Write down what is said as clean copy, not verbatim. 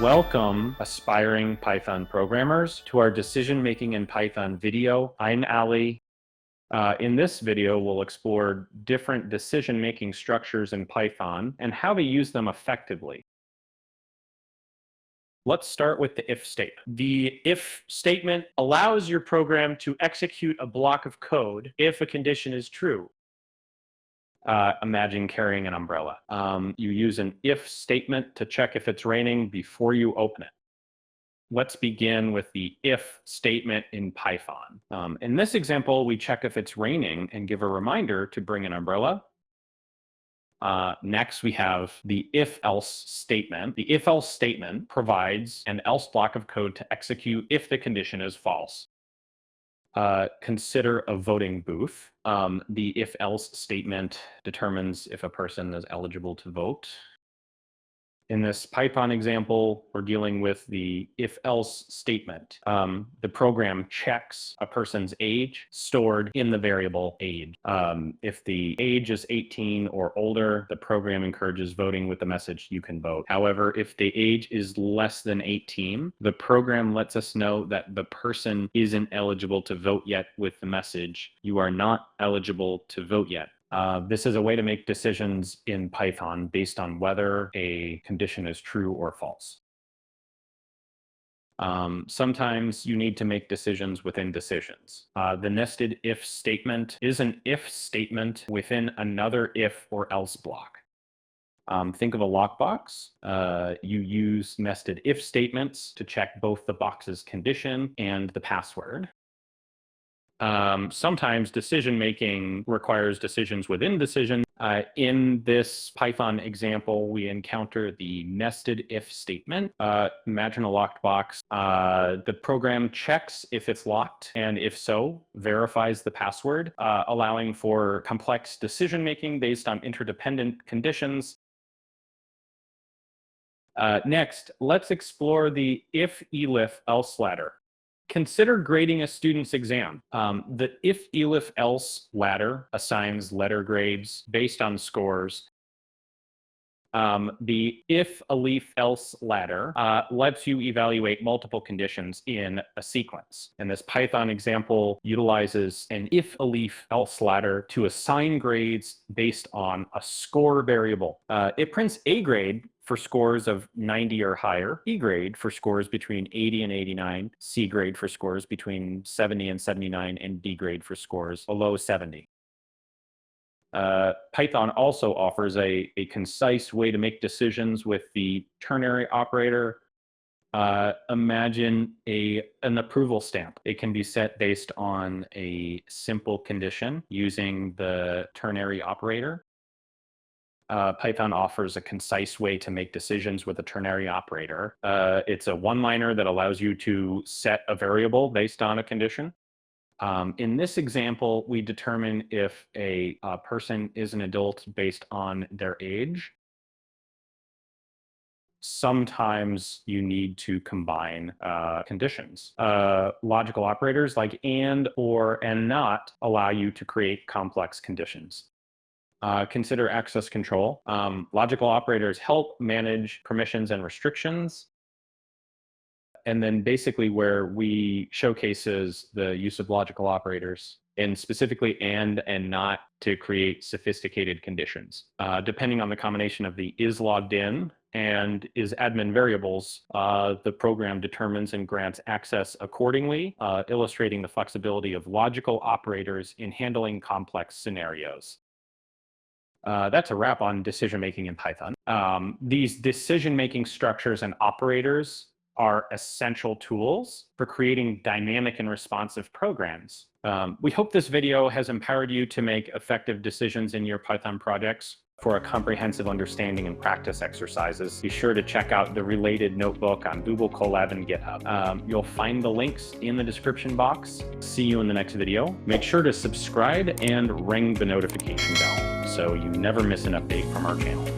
Welcome, aspiring Python programmers, to our Decision-Making in Python video. I'm Ali. In this video, we'll explore different decision-making structures in Python and how to use them effectively. Let's start with the if statement. The if statement allows your program to execute a block of code if a condition is true. Imagine carrying an umbrella. You use an if statement to check if it's raining before you open it. Let's begin with the if statement in Python. In this example, we check if it's raining and give a reminder to bring an umbrella. Next, we have the if-else statement. The if-else statement provides an else block of code to execute if the condition is false. Consider a voting booth. The if-else statement determines if a person is eligible to vote. In this Python example, we're dealing with the if-else statement. The program checks a person's age stored in the variable age. If the age is 18 or older, the program encourages voting with the message, "You can vote." However, if the age is less than 18, the program lets us know that the person isn't eligible to vote yet with the message, "You are not eligible to vote yet." This is a way to make decisions in Python based on whether a condition is true or false. Sometimes you need to make decisions within decisions. The nested if statement is an if statement within another if or else block. Think of a lockbox. You use nested if statements to check both the box's condition and the password. Sometimes decision-making requires decisions within decisions. In this Python example, we encounter the nested if statement. Imagine a locked box. The program checks if it's locked, and if so, verifies the password, allowing for complex decision-making based on interdependent conditions. Next, let's explore the if-elif else ladder. Consider grading a student's exam. The if-elif-else ladder assigns letter grades based on scores. The if-elif-else ladder lets you evaluate multiple conditions in a sequence. And this Python example utilizes an if-elif-else ladder to assign grades based on a score variable. It prints A grade for scores of 90 or higher, B grade for scores between 80 and 89, C grade for scores between 70 and 79, and D grade for scores below 70. Python also offers a concise way to make decisions with the ternary operator. Imagine an approval stamp. It can be set based on a simple condition using the ternary operator. Python offers a concise way to make decisions with a ternary operator. It's a one-liner that allows you to set a variable based on a condition. In this example, we determine if a person is an adult based on their age. Sometimes you need to combine conditions. Logical operators like and, or, and not allow you to create complex conditions. Consider access control. Logical operators help manage permissions and restrictions. And then basically where we showcases the use of logical operators, and specifically and not, to create sophisticated conditions. Depending on the combination of the is logged in and is admin variables, the program determines and grants access accordingly, illustrating the flexibility of logical operators in handling complex scenarios. That's a wrap on decision-making in Python. These decision-making structures and operators are essential tools for creating dynamic and responsive programs. We hope this video has empowered you to make effective decisions in your Python projects. For a comprehensive understanding and practice exercises, be sure to check out the related notebook on Google Colab and GitHub. You'll find the links in the description box. See you in the next video. Make sure to subscribe and ring the notification bell so you never miss an update from our channel.